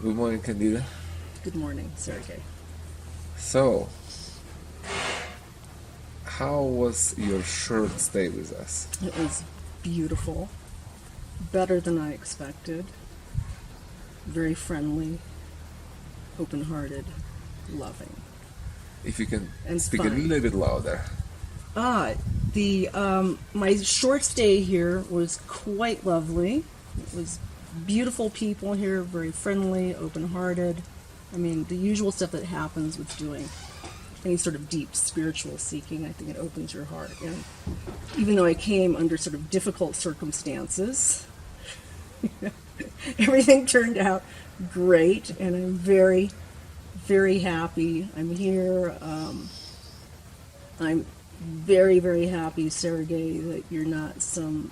Good morning, Candida. Good morning, Sergey. So, how was your short stay with us? It was beautiful, better than I expected, very friendly, open-hearted, loving. If you can And speak a fun. little bit louder. My short stay here was quite lovely. It was beautiful people here, very friendly, open-hearted. I mean, the usual stuff that happens with doing any sort of deep spiritual seeking. I think it opens your heart. And even though I came under sort of difficult circumstances, everything turned out great, and I'm very, very happy I'm here. I'm very, very happy, Sergey, that you're not some,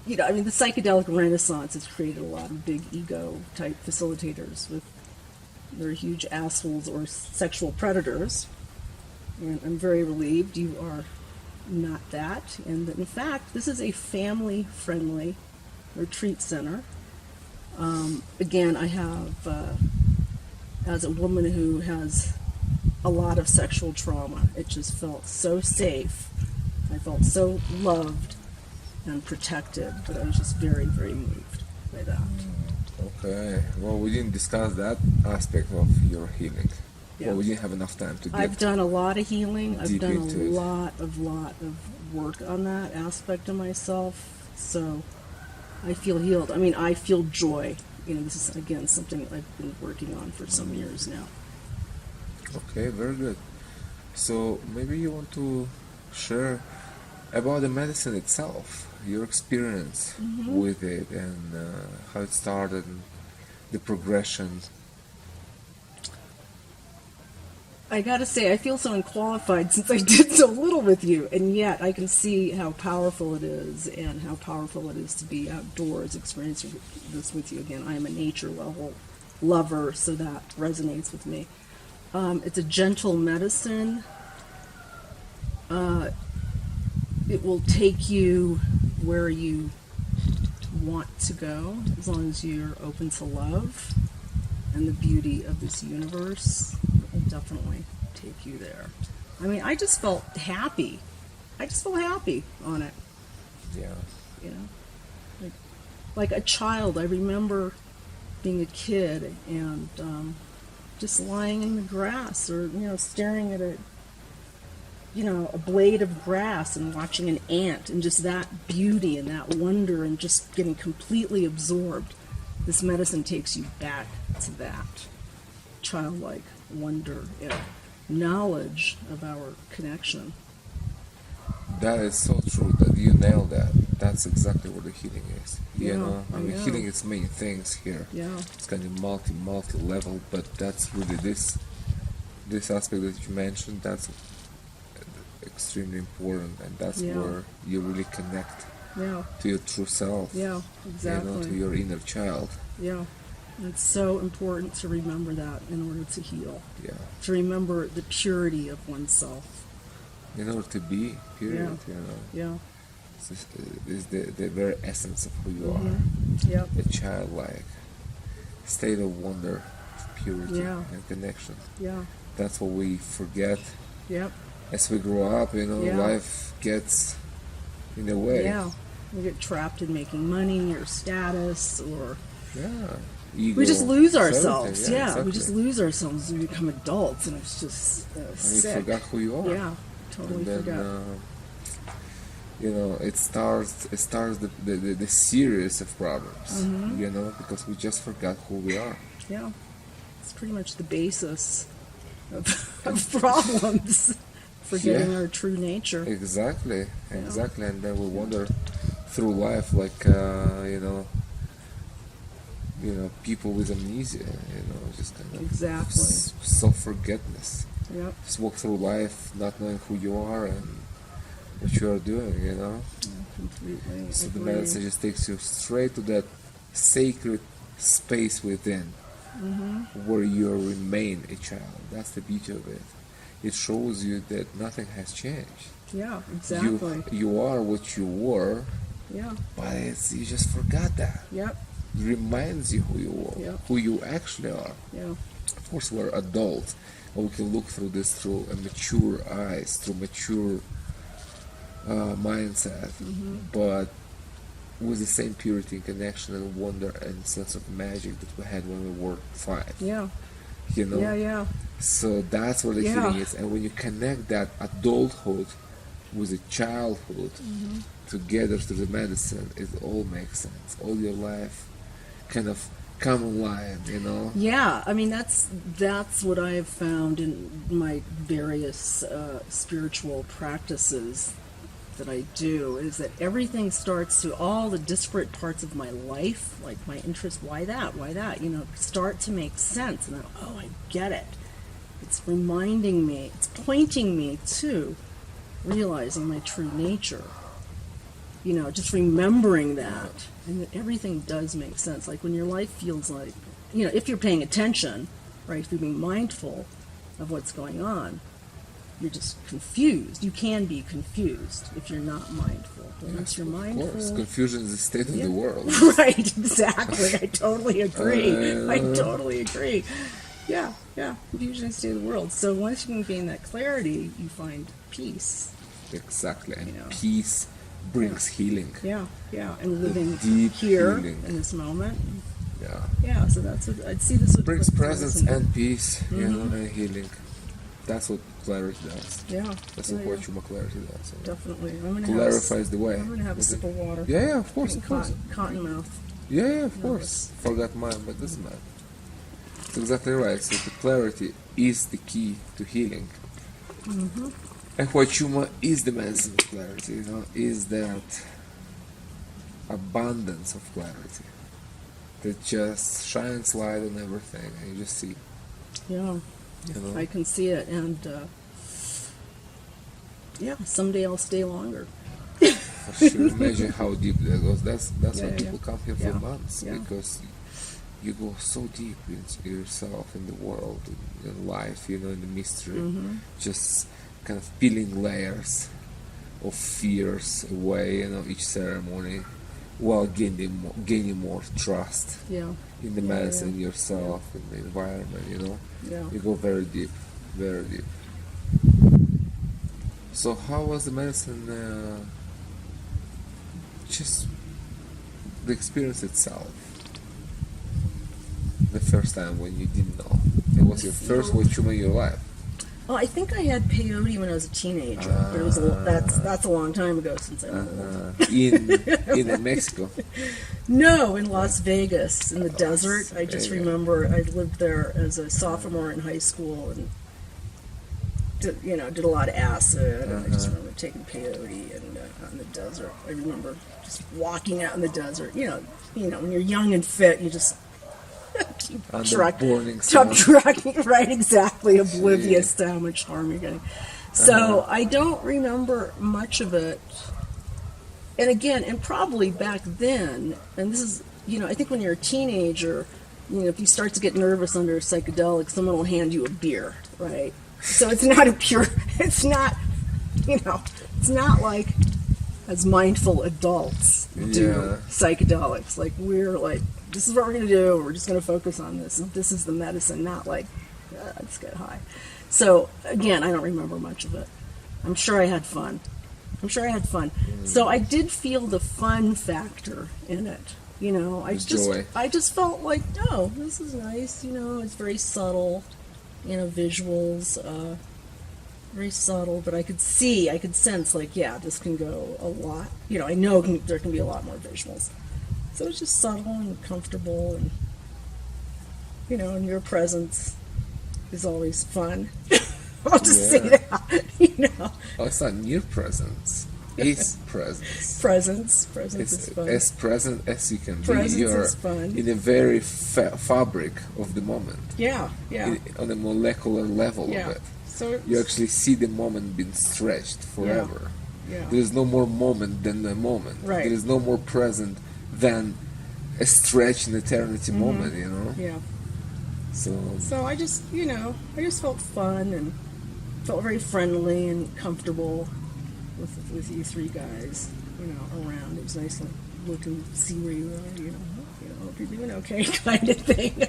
the psychedelic renaissance has created a lot of big ego type facilitators with their huge assholes or sexual predators. And I'm very relieved you are not that, and that in fact, this is a family friendly retreat center. Again, I have, as a woman who has a lot of sexual trauma, it just felt so safe. I felt so loved and protected that I was just very, very moved by that. Okay. Well, we didn't discuss that aspect of your healing. Yeah. Well, we didn't have enough time to get. I've done a lot of healing. I've deep done a into it. lot of work on that aspect of myself. So I feel healed. I mean, I feel joy. This is, again, something I've been working on for some years now. Okay, very good. So maybe you want to share about the medicine itself, your experience with it, and how it started, and the progression. I gotta say, I feel so unqualified since I did so little with you, and yet I can see how powerful it is, and how powerful it is to be outdoors experiencing this with you again. I am a nature level lover, so that resonates with me. It's a gentle medicine. It will take you where you want to go, as long as you're open to love and the beauty of this universe. It will definitely take you there. I mean, I just felt happy. I just felt happy on it. Yeah. Like a child. I remember being a kid and just lying in the grass, or staring at a blade of grass and watching an ant, and just that beauty and that wonder, and just getting completely absorbed. This medicine takes you back to that childlike wonder and knowledge of our connection. That is so true. That you nailed that. That's exactly what the healing is. I mean, healing is many things here. Yeah. It's kind of multi level, but that's really this aspect that you mentioned. That's extremely important, and that's where you really connect to your true self. Yeah, exactly. To your inner child. Yeah. It's so important to remember that in order to heal. Yeah. To remember the purity of oneself. In order to be, period. Yeah. This is the very essence of who you are. Yep. A childlike state of wonder, purity, and connection. Yeah. That's what we forget. Yep. As we grow up, life gets in the way. Yeah. We get trapped in making money or status, or ego, we just lose ourselves. Yeah, exactly. We just lose ourselves as we become adults, and it's just and sick. you forgot who you are. Yeah, totally and then, forgot. It starts the series of problems. Because we just forgot who we are. Yeah, it's pretty much the basis of problems. Forgetting our true nature. Exactly. And then we wander through life like people with amnesia, just kind of self-forgetness. Yep. Just walk through life not knowing who you are and what you are doing, Yeah, completely. So the medicine just takes you straight to that sacred space within, where you remain a child. That's the beauty of it. It shows you that nothing has changed. Yeah, exactly. You are what you were. Yeah. But you just forgot that. Yep. reminds you who you actually are. Yeah. Of course, we're adults, and we can look through this through a mature eyes, through mature mindset, but with the same purity and connection and wonder and sense of magic that we had when we were 5. Yeah. You know? Yeah. So that's where the healing is. And when you connect that adulthood with the childhood together to the medicine, it all makes sense. All your life kind of come online, you know? Yeah, I mean, that's what I have found in my various spiritual practices that I do, is that everything starts to, all the disparate parts of my life, like my interest, why that, you know, start to make sense. And then, oh, I get it. It's reminding me, it's pointing me to realizing my true nature. You know, just remembering that, and that everything does make sense. Like when your life feels like, you know, if you're paying attention, right, if you're being mindful of what's going on, you're just confused. You can be confused if you're not mindful. But once you're mindful... Of course, confusion is the state of the world. Right, exactly. I totally agree. I totally agree. Yeah, confusion is the state of the world. So once you can gain that clarity, you find peace. Exactly, and you know. Peace brings healing. Yeah, and living deep here healing. in this moment. Yeah, so that's what I'd see this with brings presence and peace, you know, and healing. That's what clarity does. Yeah. That's what Huachuma clarity does. You know? Definitely. I'm gonna clarifies the way. I'm going to have a sip of water. Yeah, of course, of course. Cotton mouth. Yeah, of course. Forgot mine, but doesn't matter. It's exactly right. So the clarity is the key to healing. And Huachuma is the medicine of clarity, you know, is that abundance of clarity that just shines light on everything and you just see. Yeah. You know? I can see it, and someday I'll stay longer. For sure. Imagine how deep that goes. That's why people come here for months, because you go so deep into yourself, in the world, in life, you know, in the mystery, just kind of peeling layers of fears away, you know, each ceremony, while gaining more trust in the medicine, in yourself, in the environment, you know. You go very deep, very deep. So how was the medicine, just the experience itself, the first time when you didn't know? It was your first Huachuma in your life. Oh, I think I had peyote when I was a teenager, but it was that's a long time ago since I was in Mexico. No, in Las Vegas, in the desert. I just remember I lived there as a sophomore in high school and did a lot of acid. And I just remember taking peyote and out in the desert. I remember just walking out in the desert. You know, when you're young and fit, you just keep trucking, right? Exactly, oblivious to how much harm you're getting. So I don't remember much of it. And again, and probably back then, and this is, I think when you're a teenager, if you start to get nervous under a psychedelic, someone will hand you a beer, right? So it's not it's not like as mindful adults do psychedelics. Like, we're like, this is what we're going to do, we're just going to focus on this, and this is the medicine, not like, let's get high. So, again, I don't remember much of it. I'm sure I had fun. So I did feel the fun factor in it. I just felt like, oh, this is nice. It's very subtle. Visuals, very subtle, but I could sense, like, this can go a lot. I know there can be a lot more visuals. So it's just subtle and comfortable, and your presence is always fun. I'll just say that, Oh, it's not near presence. It's presence. Presence is fun. As present as you can presence be. You're is fun. in a very fabric of the moment. Yeah. On a molecular level of it. So you actually see the moment being stretched forever. Yeah. There is no more moment than the moment. Right. There is no more present than a stretch in eternity moment, Yeah. So I just felt fun and felt very friendly and comfortable with you three guys, around. It was nice to look and see where you were, hope you're doing okay, kind of thing.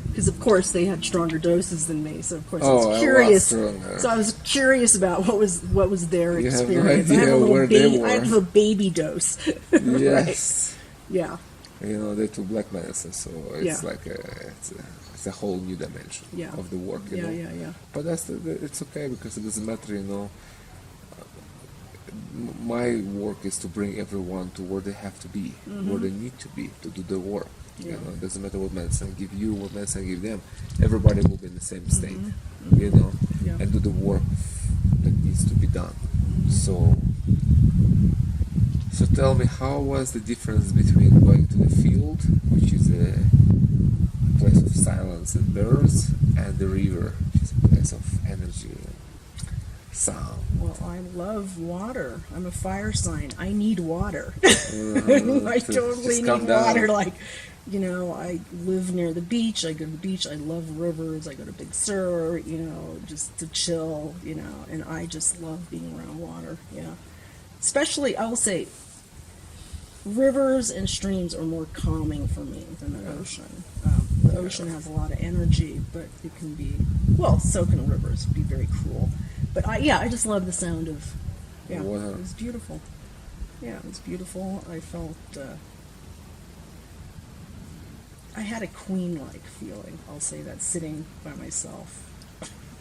Because of course they had stronger doses than me, so of course I was curious. So I was curious about what was their experience. You have no idea where they were. I have a baby dose. Yes. Right. Yeah. They took black medicine, so it's like it's a whole new dimension of the work. You know? Yeah. But it's okay because it doesn't matter. My work is to bring everyone to where they have to be, where they need to be to do the work. Yeah. It doesn't matter what medicine give you, what medicine give them. Everybody will be in the same state, and do the work that needs to be done. So tell me, how was the difference between going to the field, which is a place of silence and birds, and the river, which is a place of energy and sound? Well, I love water. I'm a fire sign. I need water. I totally need water. Like, I live near the beach. I go to the beach. I love rivers. I go to Big Sur, just to chill, and I just love being around water. Yeah. Especially, I will say, rivers and streams are more calming for me than the ocean. The ocean has a lot of energy, but it can be, so can rivers, be very cruel. But I just love the sound of, water. It was beautiful. Yeah, it was beautiful. I felt, I had a queen-like feeling, I'll say that, sitting by myself.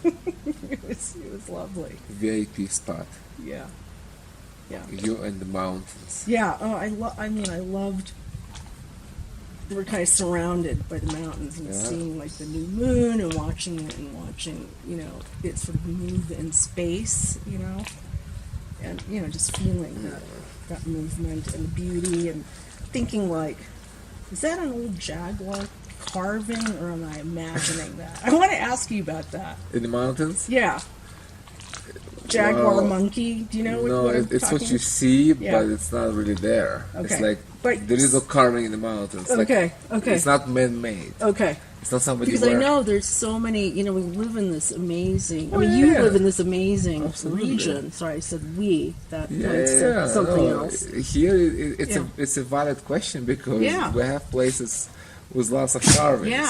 It was lovely. VIP spot. Yeah. Yeah. You and the mountains. Yeah. Oh, I loved. We're kind of surrounded by the mountains and seeing like the new moon and watching it and watching, it sort of move in space, and just feeling that movement and the beauty and thinking like, is that an old jaguar carving or am I imagining that? I want to ask you about that. In the mountains? Yeah. Jaguar monkey, do you know what it's what you see, but it's not really there. Okay. It's like there is no carving in the mountains. Okay. It's not man-made. Okay. It's not somebody. Because I know there's so many. We live in this amazing. You live in this amazing region. Sorry, I said we. That points something else. Here, it's a valid question because we have places with lots of carvings.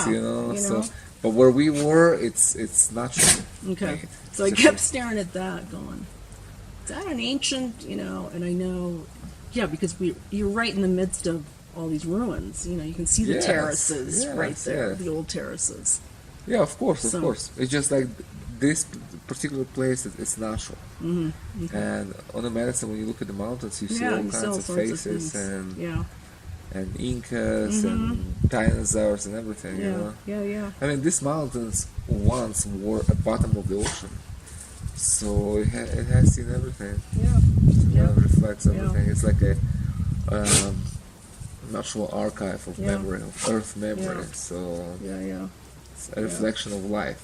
So. But where we were, it's natural. Okay. So I kept staring at that, going, is that an ancient, and I know, because you're right in the midst of all these ruins. You can see the terraces right there, the old terraces. Yeah, of course. It's just like this particular place, it's natural. Mm-hmm. Okay. And on the medicine, when you look at the mountains, you see all kinds of faces and Incas and dinosaurs and everything. Yeah. I mean, these mountains once were at bottom of the ocean, so it has seen everything. It reflects everything. It's like a natural archive of memory, of Earth memory. So it's a reflection of life.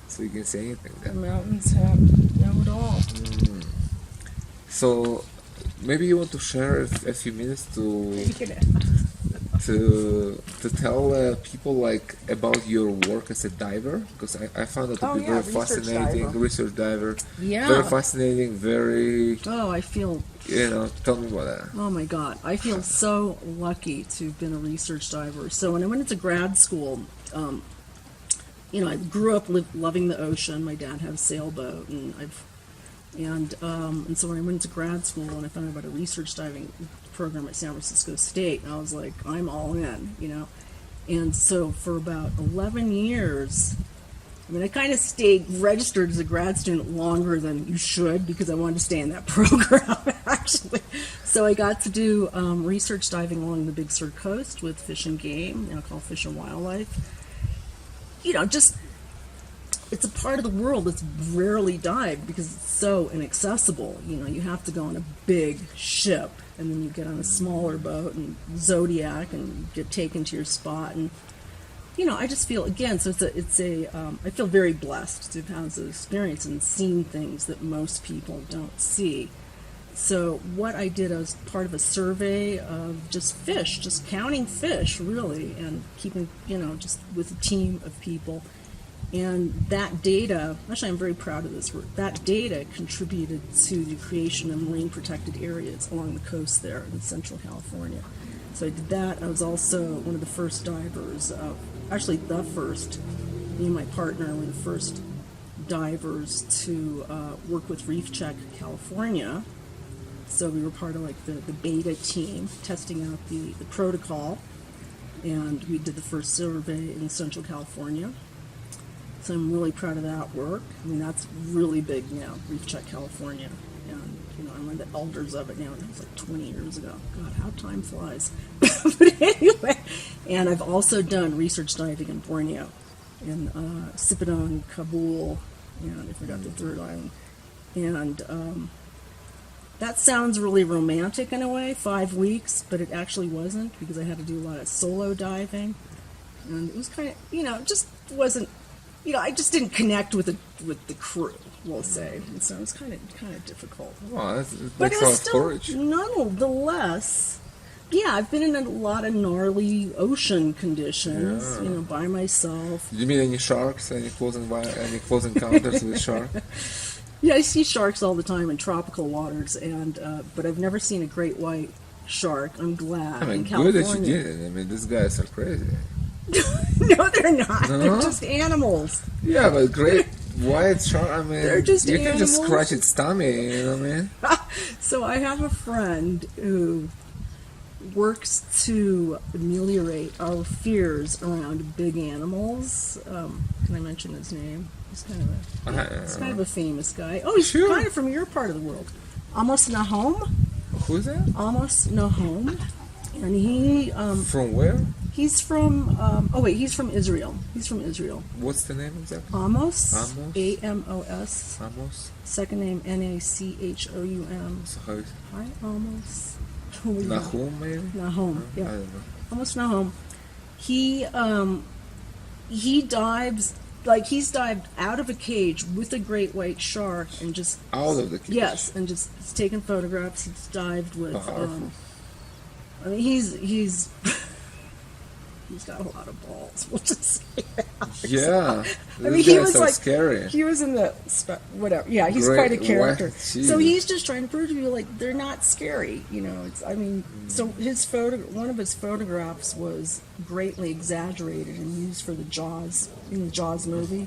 So you can see anything there. The mountains know it all. So maybe you want to share a few minutes to tell people about your work as a diver, because I found it to be very fascinating. Research diver. Yeah. Very fascinating. Very. Oh, I feel. Tell me about that. Oh my God, I feel so lucky to have been a research diver. So when I went into grad school, I grew up loving the ocean. My dad had a sailboat, and so when I went to grad school and I found out about a research diving program at San Francisco State, and I was like, I'm all in, And so for about 11 years, I kind of stayed registered as a grad student longer than you should because I wanted to stay in that program, actually. So I got to do research diving along the Big Sur coast with Fish and Game, called Fish and Wildlife. It's a part of the world that's rarely dived because it's so inaccessible. You have to go on a big ship, and then you get on a smaller boat and Zodiac and get taken to your spot. And I just feel I feel very blessed to have had this experience and seen things that most people don't see. So what I did as part of a survey of just counting fish, really, and keeping, just with a team of people. And that data, actually I'm very proud of this work, that data contributed to the creation of marine protected areas along the coast there in Central California. So I did that. I was also one of the first divers, actually the first. Me and my partner were the first divers to work with Reef Check California. So we were part of like the beta team testing out the protocol, and we did the first survey in Central California. So I'm really proud of that work. I mean, that's really big now, Reef Check California. And, I'm one of the elders of it now, and it was like 20 years ago. God, how time flies. But anyway, and I've also done research diving in Borneo, in Sipidang, Kabul, and I forgot the third island. And that sounds really romantic in a way, 5 weeks, but it actually wasn't, because I had to do a lot of solo diving. And it was kind of, just wasn't, I just didn't connect with the crew, we'll say. And so it was kind of difficult. Well, but it was still, courage. Nonetheless, yeah, I've been in a lot of gnarly ocean conditions, by myself. Did you meet any sharks? Any close encounters with sharks? Yeah, I see sharks all the time in tropical waters, and but I've never seen a great white shark. I'm glad. I mean, in California. good that you did it. I mean, these guys are crazy. No, they're not. No? They're just animals. Yeah, but great white shark. I mean, They're just you animals. can just scratch its tummy. You know what I mean? So I have a friend who works to ameliorate our fears around big animals. Can I mention his name? He's kind of a famous guy. Oh, he's Sure. kind of from your part of the world. Amos Nahom. Who's that? Amos Nahom. And he... From where? He's from... he's from Israel. He's from Israel. What's the name exactly? Amos. Amos. A-M-O-S. Amos. Second name N-A-C-H-O-U-M. So how is Hi, Amos. Nahum, maybe? Nahom, I yeah. don't know. Almost Nahom. He dives, like he's dived out of a cage with a great white shark and just... Out of the cage? Yes, and just he's taken photographs. He's dived with... Powerful. I mean, he's got a lot of balls. We'll just say that. Yeah. I mean, he was so like scary. He was in the whatever. Yeah, he's Great quite a character. white- So he's just trying to prove to you like they're not scary. It's. I mean, so one of his photographs was greatly exaggerated and used for the Jaws in the Jaws movie.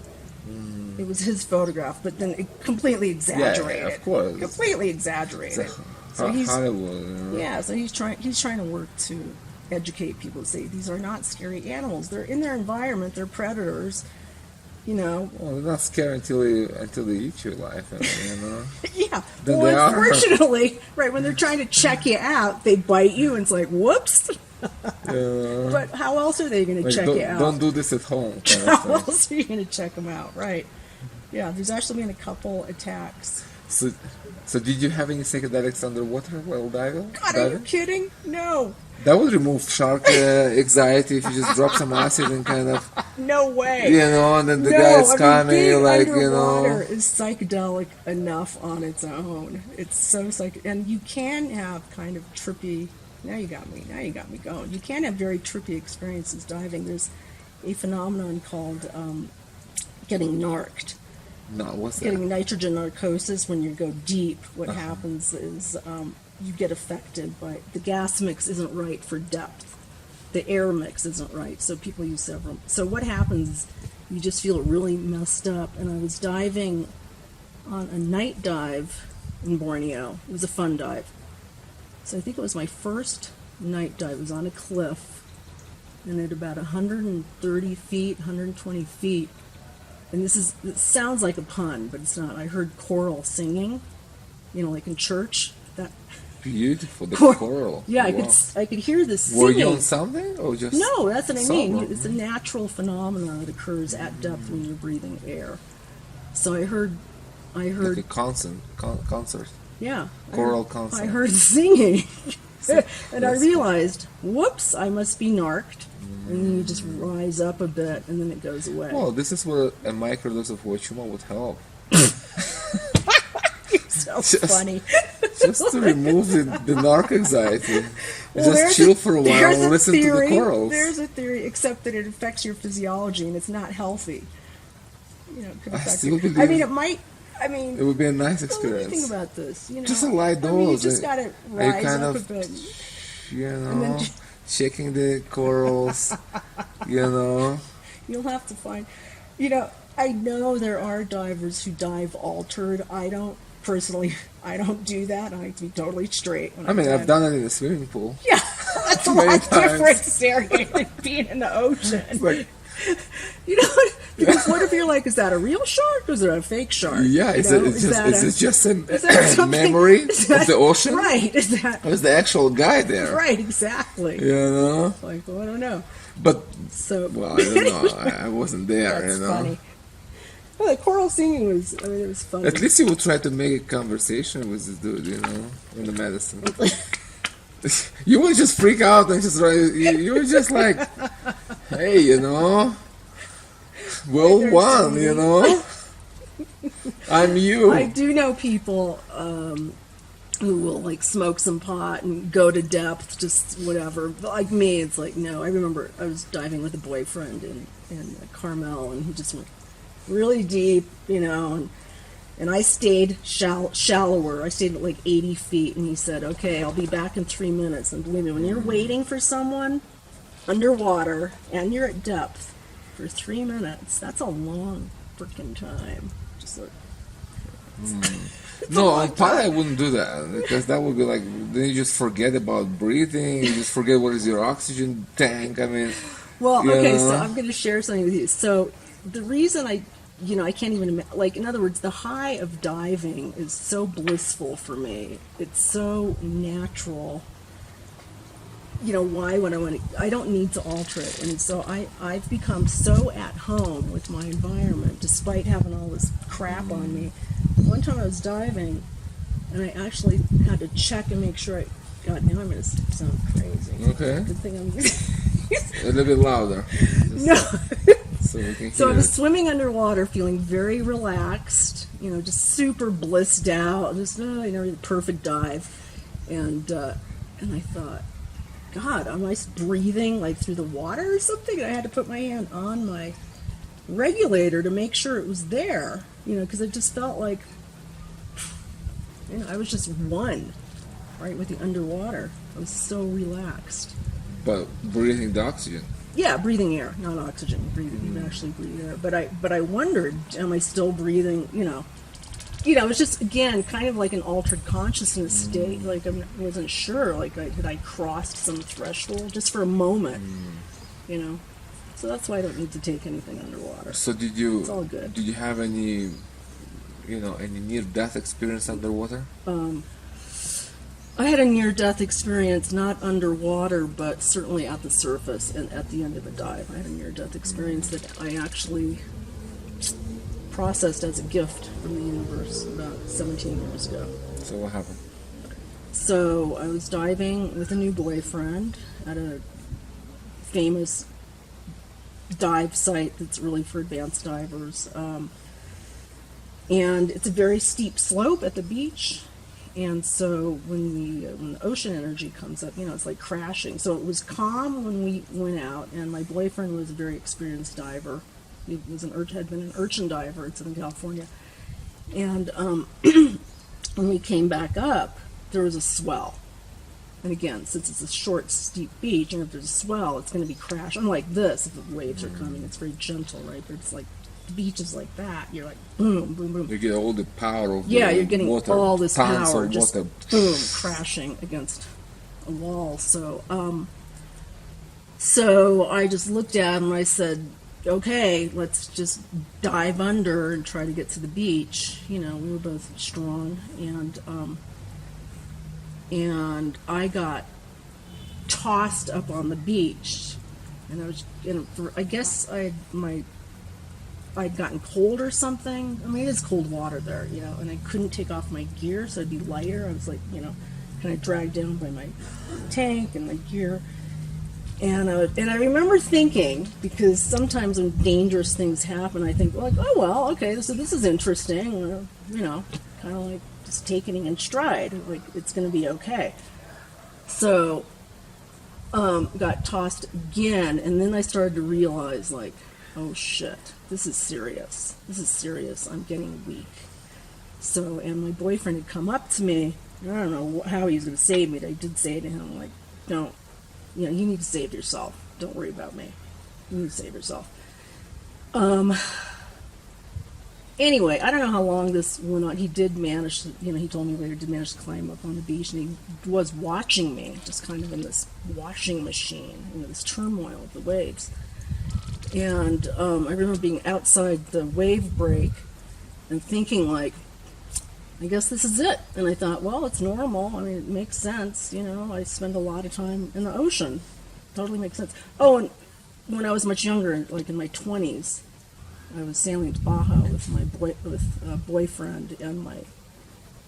It was his photograph, but then it completely exaggerated. Yeah, of course. Completely exaggerated. So Hollywood. Yeah, so he's trying to work to educate people to say these are not scary animals. They're in their environment. They're predators. Well, they're not scary until they eat you alive. Yeah. Then Well, they are. unfortunately, right when they're trying to check you out, they bite you, and it's like, whoops. But how else are they going to check you out? Don't do this at home. How else are you going to check them out? Right. Yeah. There's actually been a couple attacks. So did you have any psychedelics underwater while diving? God, are you kidding? No. That would remove shark anxiety if you just drop some acid and kind of, No way. and then the guy's coming, being like, underwater is psychedelic enough on its own. It's so and you can have kind of trippy. Now you got me going. You can have very trippy experiences diving. There's a phenomenon called getting narked. No, what's that? Getting nitrogen narcosis. When you go deep, what happens is you get affected by the gas mix isn't right for depth. The air mix isn't right, so people use several. So what happens is you just feel really messed up. And I was diving on a night dive in Borneo. It was a fun dive. So I think it was my first night dive. It was on a cliff, and at about 130 feet, 120 feet. And it sounds like a pun, but it's not. I heard choral singing, like in church. That beautiful, the choral. Yeah, wow. I could hear the singing. Were you on something or just? No, that's what I mean. Sober? It's a natural phenomenon that occurs at depth when you're breathing air. So I heard. Like a concert. Yeah. Choral concert. I heard singing, and I That's realized, whoops, I must be narked. And then you just rise up a bit, and then it goes away. Well, this is where a microdose of Huachuma would help. You're so funny. Just to remove the narc anxiety. Well, Just chill for a while and listen to the chorals. There's a theory, except that it affects your physiology, and it's not healthy. It could affect still you. believe- I mean, it might. It would be a nice What do you experience. think about this? Just a light dose. I mean, you just got to rise kind up of, a bit. You And know, then checking the corals, you know. You'll have to find, I know there are divers who dive altered. I don't personally, I don't do that. I like to be totally straight. When I mean, dive. I've done it in the swimming pool. Yeah, that's a Many lot times. different, Sergey, than being in the ocean. It's like, Because what if you're like, is that a real shark or is it a fake shark? yeah, is it just a something- memory is that- of the ocean? Right, is that Or is the actual guy there? right? Exactly. You know? Like, well, I don't know. But, So, well, I don't know. I wasn't there, that's you know? funny. Well, the coral singing was, I mean, it was funny. At least you would try to make a conversation with this dude, you know, in the medicine. You would just freak out and just, you were just like, hey, you know, well There's won, somebody- you know? I'm you. I do know people who will like smoke some pot and go to depth, just whatever. But like me, it's like no. I remember I was diving with a boyfriend in Carmel, and he just went really deep, and I stayed shallower. I stayed at like 80 feet, and he said, "Okay, I'll be back in 3 minutes." And believe me, when you're waiting for someone underwater and you're at depth for 3 minutes, that's a long freaking time. Just like. No, on pot I wouldn't do that because that would be like then you just forget about breathing. You just forget what is your oxygen tank. I mean, Well, you okay, know? so I'm going to share something with you. So the reason I can't even like, in other words, the high of diving is so blissful for me. It's so natural. Why would I don't need to alter it. And so I've become so at home with my environment despite having all this crap on me. One time I was diving and I actually had to check and make sure God, now I'm going to sound crazy. Okay. Good thing I'm A little bit louder. No. So we can hear So I was it. swimming underwater, feeling very relaxed, just super blissed out, just the perfect dive, and I thought, God, am I breathing like through the water or something? And I had to put my hand on my regulator to make sure it was there, because it just felt like, I was just one, right, with the underwater. I was so relaxed. But breathing the oxygen. Yeah, breathing air, not oxygen. Breathing, you actually breathe air. But I wondered, am I still breathing? It's just again kind of like an altered consciousness state. Like I wasn't sure. Like had I crossed some threshold just for a moment? So that's why I don't need to take anything underwater. So did you? It's all good. Did you have any, any near-death experience underwater? I had a near-death experience, not underwater, but certainly at the surface and at the end of a dive. I had a near-death experience that I actually processed as a gift from the universe about 17 years ago. So what happened? So I was diving with a new boyfriend at a famous dive site that's really for advanced divers. And it's a very steep slope at the beach. And so when the ocean energy comes up, it's like crashing. So it was calm when we went out, and my boyfriend was a very experienced diver. He was had been an urchin diver in Southern California. And when we came back up, there was a swell. And again, since it's a short, steep beach, and if there's a swell, it's going to be crash. Unlike this, if the waves are coming, it's very gentle, right? But it's like the beach is like that. You're like boom, boom, boom. You get all the power of Yeah, the you're getting water, all this tons power of just water. boom crashing against a wall. So I just looked at him and I said, okay, let's just dive under and try to get to the beach. We were both strong, and I got tossed up on the beach, and I was, I guess I'd gotten cold or something. I mean, it is cold water there, and I couldn't take off my gear, so I'd be lighter. I was like, kind of dragged down by my tank and my gear. And I remember thinking, because sometimes when dangerous things happen, I think, okay, so this is interesting, kind of like just taking it in stride, like it's going to be okay. So, got tossed again, and then I started to realize, like, oh shit, this is serious. I'm getting weak. So, and my boyfriend had come up to me. I don't know how he was going to save me. I did say to him, like, don't you need to save yourself. Don't worry about me. You need to save yourself. Anyway, I don't know how long this went on. He did manage to, he told me later, did manage to climb up on the beach, and he was watching me, just kind of in this washing machine, this turmoil of the waves. And I remember being outside the wave break and thinking, like, I guess this is it. And I thought, well, it's normal. I mean, it makes sense. I spend a lot of time in the ocean. Totally makes sense. Oh, and when I was much younger, like in my 20s, I was sailing to Baja with a boyfriend and my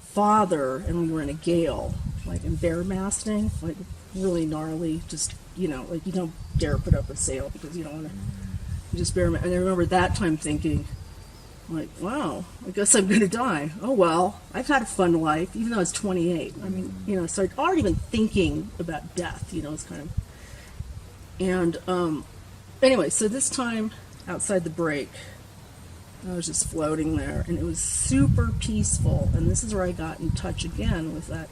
father, and we were in a gale, like in bear masting, like really gnarly, just, like you don't dare put up a sail because you don't want to, you just bear mast. And I remember that time thinking, like, wow, I guess I'm going to die. Oh, well, I've had a fun life, even though I was 28. I mean, so I'd already been thinking about death, it's kind of, and anyway, so this time outside the break, I was just floating there, and it was super peaceful, and this is where I got in touch again with that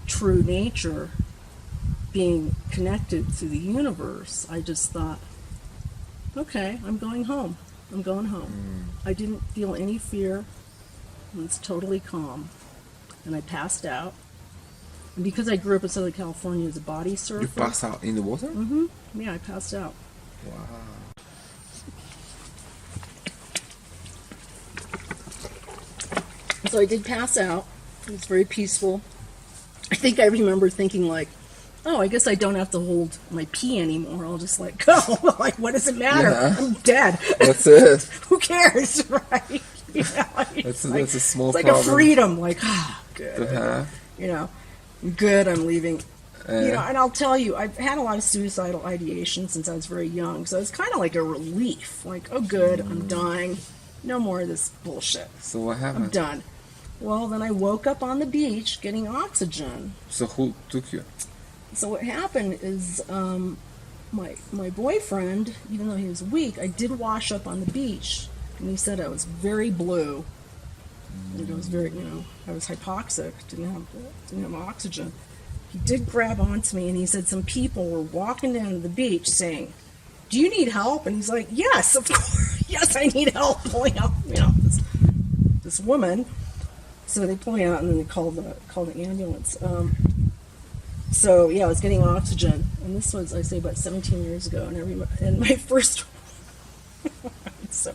true nature, being connected to the universe. I just thought, okay, I'm going home. I'm going home. I didn't feel any fear. It was totally calm, and I passed out. And because I grew up in Southern California as a body surfer. You passed out in the water? Mm-hmm. Yeah, I passed out. Wow. So I did pass out. It was very peaceful. I think I remember thinking, like, oh, I guess I don't have to hold my pee anymore. I'll just let go. Like, what does it matter? Yeah. I'm dead. That's it. Who cares, right? That's a small it's like problem. a freedom. Like, good. Uh-huh. Good, I'm leaving. And I'll tell you, I've had a lot of suicidal ideation since I was very young. So it's kind of like a relief. Like, oh, good, I'm dying. No more of this bullshit. So what happened? I'm done. Well, then I woke up on the beach getting oxygen. So who took you? So what happened is my boyfriend, even though he was weak, I did wash up on the beach. And he said I was very blue. And I was very, I was hypoxic, didn't have oxygen. He did grab onto me, and he said some people were walking down to the beach saying, do you need help? And he's like, yes, of course. Yes, I need help pulling out, this woman. So they pulled me out, and then they called the ambulance. So yeah, I was getting oxygen, and this was, I say, about 17 years ago. And my first, so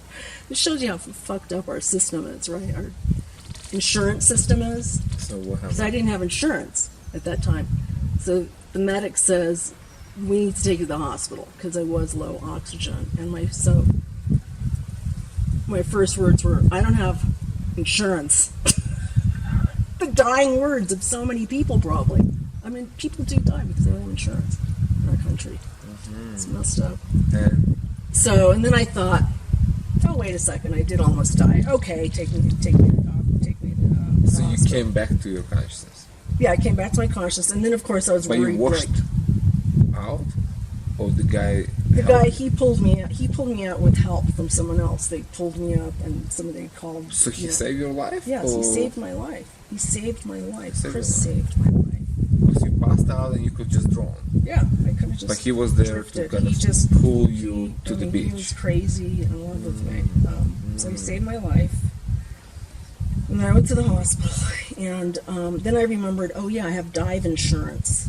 this shows you how fucked up our system is, right? Our insurance system is. So what happened? Because I didn't have insurance at that time. So the medic says, we need to take you to the hospital because I was low oxygen. And my first words were, I don't have insurance. The dying words of so many people, probably. I mean, people do die because they don't have insurance in our country. Mm-hmm. It's messed up. So, and then I thought, oh, wait a second, I did almost die. Okay, take me to the So you hospital. came back to your consciousness? Yeah, I came back to my consciousness, and then of course I was but worried. You washed out, or the guy? The guy, he pulled me out. He pulled me out with help from someone else. They pulled me up, and somebody called. So he saved your life? Yes, or? he saved my life. He saved my life. Saved Chris saved my life. Because you passed out and you could just drown. Yeah, I could have just. But he was there drifted. to kind he of just pull you to the beach. He was crazy and in love with me. So he saved my life. And then I went to the hospital, and then I remembered, oh yeah, I have dive insurance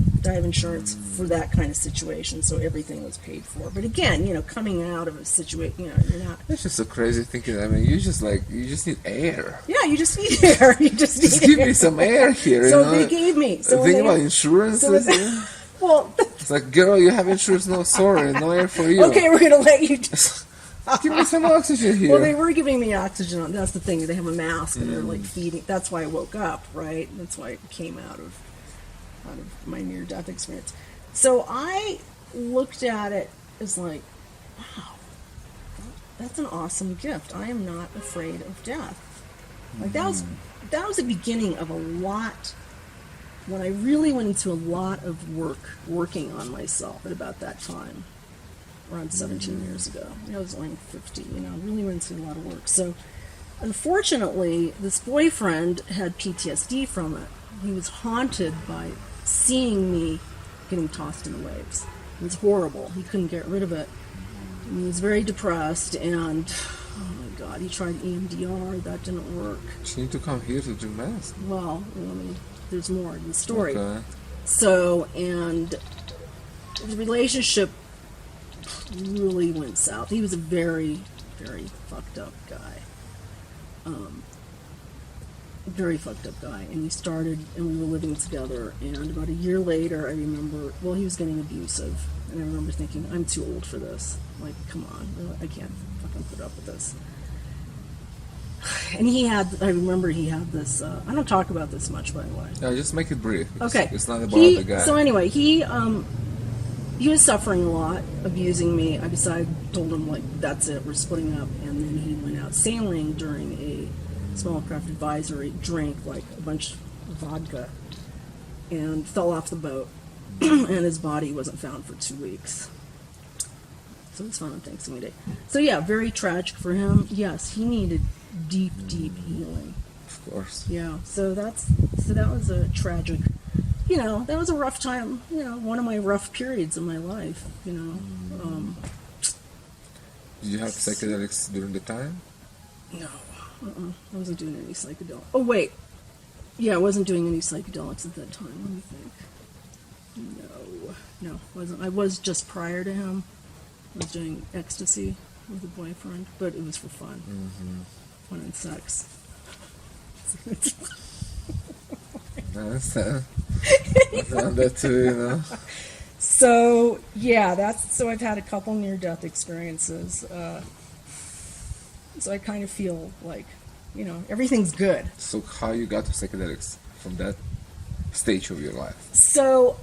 for that kind of situation, so everything was paid for. But again, coming out of a situation, you're not. That's just so crazy thinking. I mean, you just need air. Yeah, you just need air. You just need give me some air here. So they gave me. So think about insurance. Well, it's like, girl, you have insurance. No, sorry, no air for you. Okay, we're gonna let you. Give me some oxygen here. Well, they were giving me oxygen. That's the thing. They have a mask, and they're like feeding. That's why I woke up, right? That's why I came out of my near-death experience. So I looked at it as like, wow, that's an awesome gift. I am not afraid of death. Like that was the beginning of a lot. When I really went into a lot of working on myself at about that time. Around 17 years ago. I was only 50, really went into a lot of work. So, unfortunately, this boyfriend had PTSD from it. He was haunted by seeing me getting tossed in the waves. It was horrible. He couldn't get rid of it. And he was very depressed, and oh my God, he tried EMDR. That didn't work. You need to come here to do math. Well, I mean, there's more in the story. Okay. So, and the relationship really went south. He was a very, very fucked up guy. Very fucked up guy. And he started, and we were living together, and about a year later, I remember, well, he was getting abusive, and I remember thinking, I'm too old for this. Like, come on, I can't fucking put up with this. And I remember he had this, I don't talk about this much, by the way. Yeah, just make it brief. Okay. It's not about the guy. So anyway, he was suffering a lot, abusing me. I told him, like, that's it, we're splitting up. And then he went out sailing during a small craft advisory, drank, like, a bunch of vodka, and fell off the boat. And his body wasn't found for 2 weeks. So it was found on Thanksgiving Day. So yeah, very tragic for him. Yes, he needed deep, deep healing. Of course. Yeah, so that was a tragic, that was a rough time, one of my rough periods in my life, Did you have psychedelics during the time? No, I wasn't doing any psychedelics. Oh, wait. Yeah, I wasn't doing any psychedelics at that time, let me think. No, wasn't. I was just prior to him. I was doing ecstasy with a boyfriend, but it was for fun. Mm-hmm. Fun and sex. That's that too, So yeah, so I've had a couple near-death experiences. So I kind of feel like, everything's good. So how you got to psychedelics from that stage of your life? So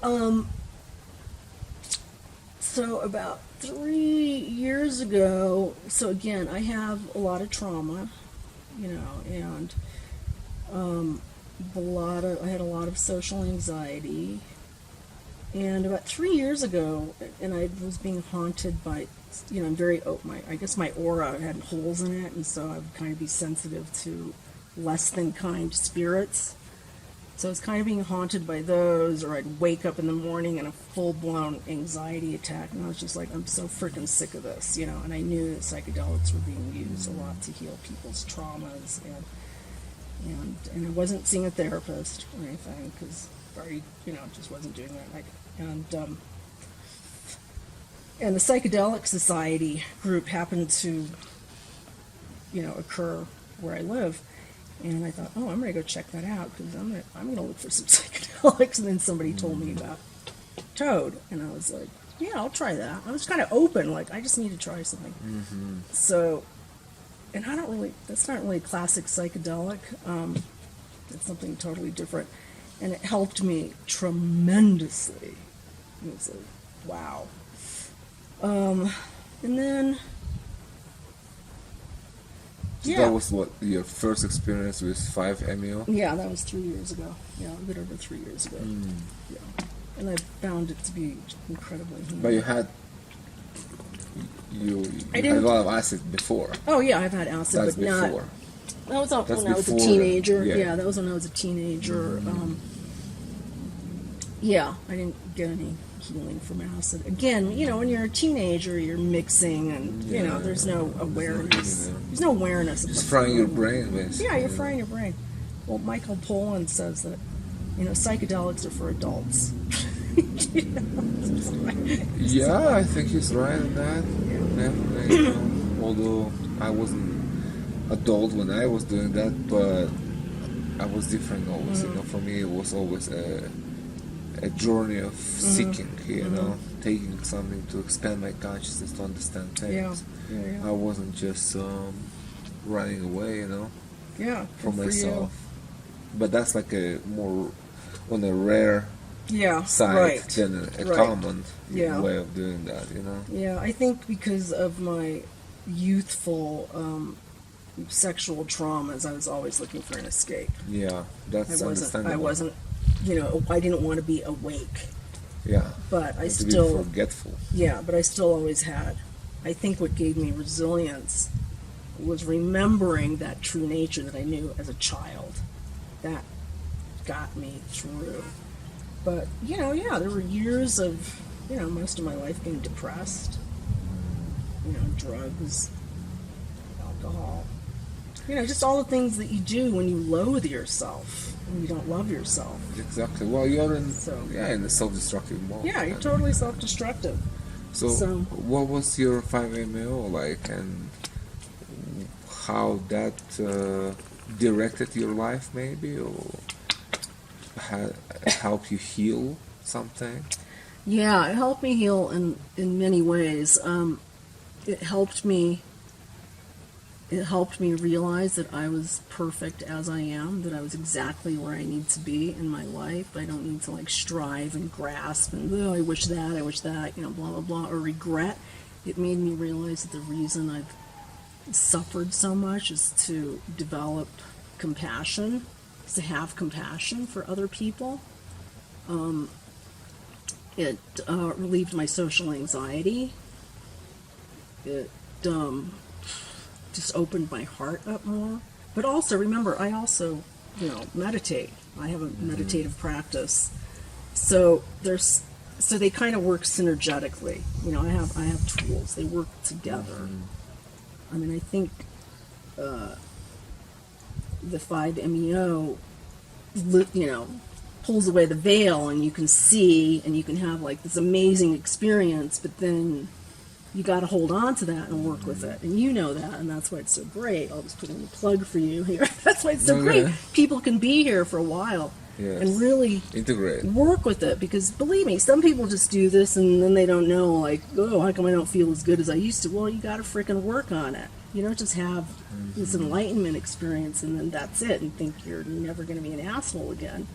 about 3 years ago, so again, I have a lot of trauma, and I had a lot of social anxiety. And about 3 years ago, and I was being haunted by, I'm very open. I guess my aura had holes in it, and so I would kind of be sensitive to less than kind spirits. So I was kind of being haunted by those, or I'd wake up in the morning in a full-blown anxiety attack, and I was just like, I'm so freaking sick of this, and I knew that psychedelics were being used a lot to heal people's traumas, and I wasn't seeing a therapist or anything, because I, just wasn't doing that. And the Psychedelic Society group happened to, occur where I live. And I thought, I'm going to go check that out, because I'm going to look for some psychedelics. And then somebody told me about Toad. And I was like, yeah, I'll try that. I was kind of open, like, I just need to try something. Mm-hmm. So, and that's not really classic psychedelic. It's something totally different. And it helped me tremendously. It was like, wow. And then... So yeah. That was what, your first experience with 5-MeO? Yeah, that was 3 years ago. Yeah, a bit over 3 years ago. Yeah. And I found it to be incredibly healing. But you had a lot of acid before. Oh yeah, I've had acid, That's but before. Not. That was when I was a teenager. Yeah, that was when I was a teenager. Mm-hmm. Yeah, I didn't get any healing from acid. Again, when you're a teenager, you're mixing, and there's no awareness. There's no awareness. Just frying your brain, basically. Yeah, you're frying your brain. Well, Michael Pollan says that psychedelics are for adults. Yeah, I think he's right in that. Yeah. Definitely. Although I wasn't adult when I was doing that, but I was different always. For me, it was always a journey of seeking, taking something to expand my consciousness, to understand things. Yeah. I wasn't just running away, from myself. But that's like a more on a rare side than a common way of doing that, Yeah, I think because of my youthful sexual traumas, I was always looking for an escape. Yeah, that's understandable. I wasn't, I didn't want to be awake. Yeah. But I to still be forgetful. Yeah, but I still always had. I think what gave me resilience was remembering that true nature that I knew as a child. That got me through. But, yeah, there were years of, most of my life being depressed. Drugs, alcohol. Just all the things that you do when you loathe yourself and you don't love yourself. Exactly. Well, you're in So- a self-destructive mode. Yeah, you're totally self-destructive. So, what was your 5-MeO like, and how that directed your life, maybe, or helped you heal something? Yeah, it helped me heal in many ways. It helped me realize that I was perfect as I am, that I was exactly where I need to be in my life. I don't need to strive and grasp and, I wish that, blah, blah, blah, or regret. It made me realize that the reason I've suffered so much is to develop compassion, is to have compassion for other people. It relieved my social anxiety. It just opened my heart up more. But also, remember, I also, meditate. I have a meditative practice. So they kind of work synergetically. I have tools. They work together. I mean, I think the 5-MeO, pulls away the veil, and you can see, and you can have this amazing experience, but then you got to hold on to that and work with it, and that, and that's why it's so great. I'll just put in a plug for you here. That's why it's so great. People can be here for a while and really integrate, work with it, because believe me, some people just do this and then they don't know, how come I don't feel as good as I used to? Well, you got to freaking work on it. You don't just have this enlightenment experience and then that's it, and think you're never going to be an asshole again.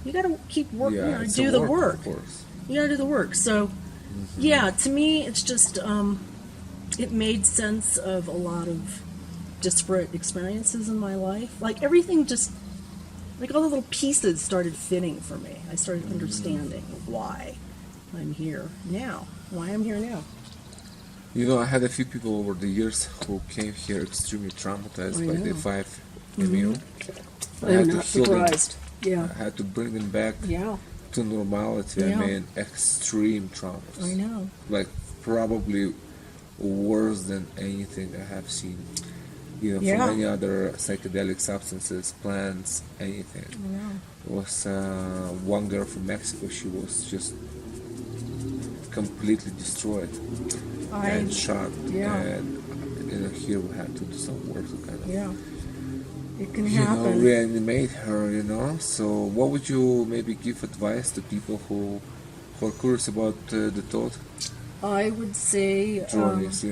You got to keep working. You got to do the work. Of course. You got to do the work. So. Yeah, to me, it's just, it made sense of a lot of disparate experiences in my life. Everything just, all the little pieces started fitting for me. I started understanding why I'm here now. I had a few people over the years who came here extremely traumatized by the 5-MeO. I'm not surprised. Yeah. I had to bring them back. Yeah. To normality. Yeah. I mean, extreme traumas. I know. Probably worse than anything I have seen. From any other psychedelic substances, plants, anything. I know. It was one girl from Mexico. She was just completely destroyed and shot. Yeah. And here we had to do some work to kind of. Yeah. It can happen. Reanimate her, So what would you maybe give advice to people who are curious about the thought I would say... journeys,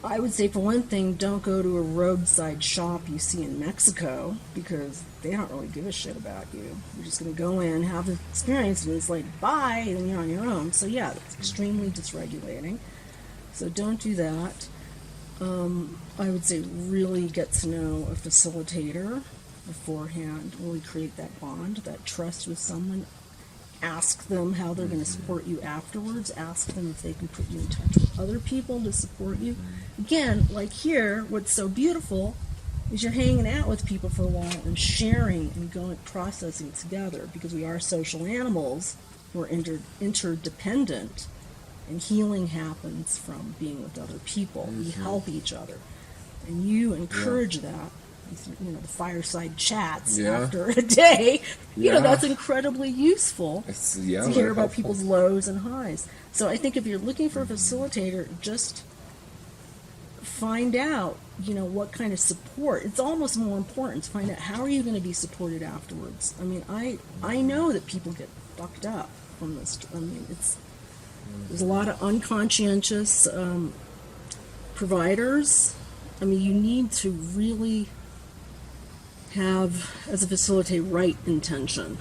I would say, for one thing, don't go to a roadside shop you see in Mexico, because they don't really give a shit about you. You're just going to go in, have an experience, and it's bye, and you're on your own. So yeah, it's extremely dysregulating. So don't do that. I would say really get to know a facilitator beforehand, really create that bond, that trust with someone. Ask them how they're going to support you afterwards. Ask them if they can put you in touch with other people to support you. Again, here, what's so beautiful is you're hanging out with people for a while and sharing and processing together, because we are social animals. We're interdependent. And healing happens from being with other people. We help each other. And you encourage that. The fireside chats after a day. That's incredibly useful to hear about people's lows and highs. So I think if you're looking for a facilitator, just find out, what kind of support. It's almost more important to find out how are you going to be supported afterwards. I mean, I know that people get fucked up from this. I mean, there's a lot of unconscientious providers. I mean, you need to really have, as a facilitator, right intention,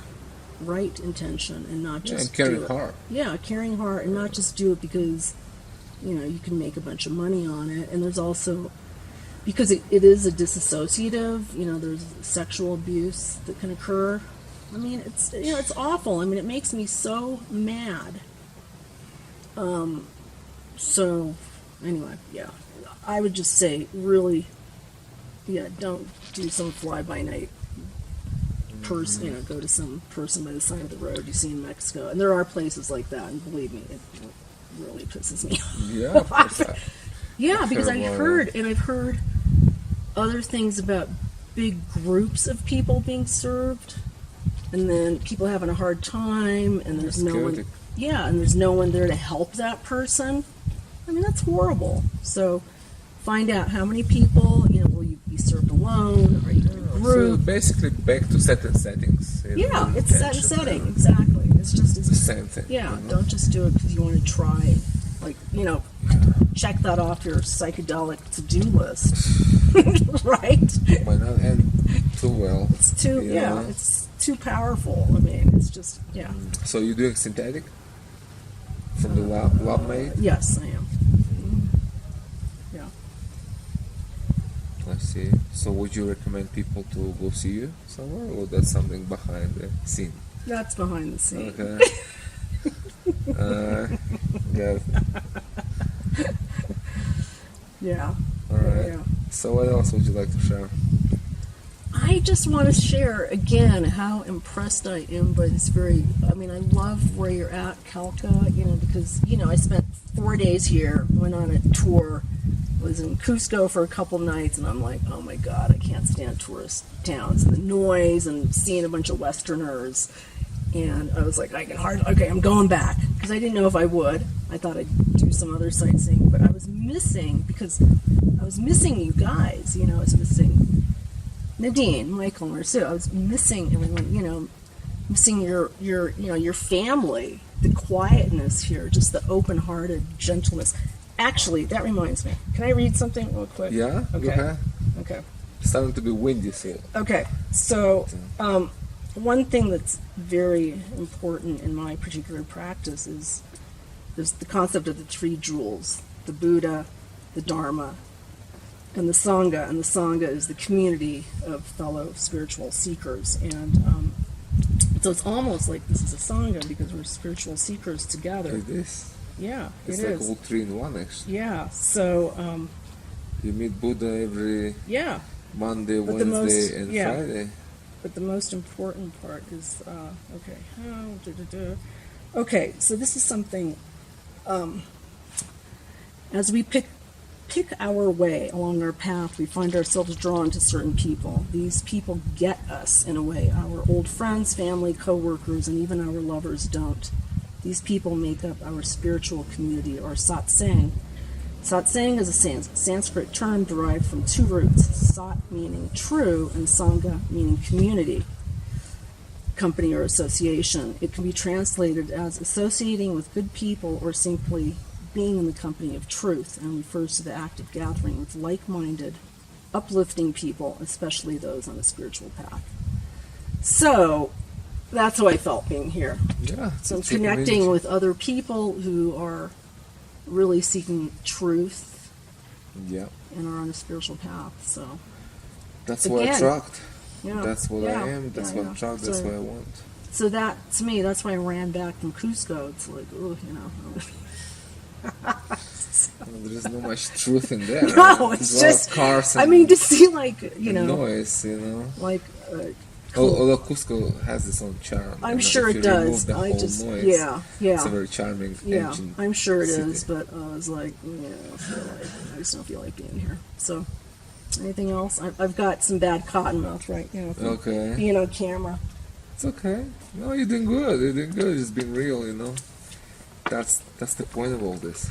and not just caring heart. Yeah, caring heart, and not just do it because you can make a bunch of money on it. And there's also, because it is a disassociative. There's sexual abuse that can occur. I mean, it's awful. I mean, it makes me so mad. So anyway, I would just say, really, don't do some fly-by-night person, go to some person by the side of the road you see in Mexico. And there are places like that, and believe me, it really pisses me off. Yeah, of course. Yeah, because I've heard other things about big groups of people being served, and then people having a hard time, and there's no one. Yeah, and there's no one there to help that person. I mean, that's horrible. So, find out how many people. Will you be served alone? Are you in a group? So basically, back to certain settings. Yeah, it's set setting exactly. It's just the same thing. Yeah, don't just do it because you want to try. Like, check that off your psychedelic to-do list, right? Might not end too well. It's too, it's too powerful. I mean, it's just, So you're doing synthetic from the lab made? Yes, I am. Yeah. I see. So would you recommend people to go see you somewhere, or that's something behind the scene? That's behind the scene. Okay. Yeah. Yeah. All right. Yeah. So what else would you like to share? I just want to share again how impressed I am by this I love where you're at, Calca, because, I spent 4 days here, went on a tour, was in Cusco for a couple nights, and I'm like, oh my God, I can't stand tourist towns and the noise and seeing a bunch of Westerners. And I was like, I'm going back, because I didn't know if I would. I thought I'd do some other sightseeing, but I was missing you guys, I was missing Nadine, Michael, Marceau. I was missing everyone, missing your family, the quietness here, just the open-hearted gentleness. Actually, that reminds me. Can I read something real quick? Yeah? Okay. Go ahead. Okay. It's starting to be windy, so. Okay. So, one thing that's very important in my particular practice is there's the concept of the three jewels: the Buddha, the Dharma, and the Sangha. And the Sangha is the community of fellow spiritual seekers. And so it's almost like this is a Sangha because we're spiritual seekers together. It is. Yeah, it's it like is. all three in one, actually. Yeah. So. You meet Buddha every Monday, Wednesday, and Friday. But the most important part is, okay, so this is something, as we pick our way along our path, we find ourselves drawn to certain people. These people get us, in a way. Our old friends, family, co-workers, and even our lovers don't. These people make up our spiritual community, or satsang. Satsang is a Sanskrit term derived from two roots: sat meaning true and sangha meaning community, company or association. It can be translated as associating with good people or simply being in the company of truth, and refers to the act of gathering with like-minded, uplifting people, especially those on a spiritual path. So that's how I felt being here. Yeah. So connecting with other people who are really seeking truth, and are on a spiritual path. So that's what I attract. Yeah, that's what I am. That's what I attract. That's what I want. So that, to me, that's why I ran back from Cusco. It's like, There's not much truth in there. No, it's just cars. To see noise. Like. Although Cusco has its own charm. I'm sure it does. Noise, it's a very charming engine. I'm sure it is, but I was like, I just don't feel like being here. So, anything else? I've got some bad cotton mouth right now. Okay. Being on camera. It's okay. No, you're doing good. You're doing good. It's been real, That's the point of all this.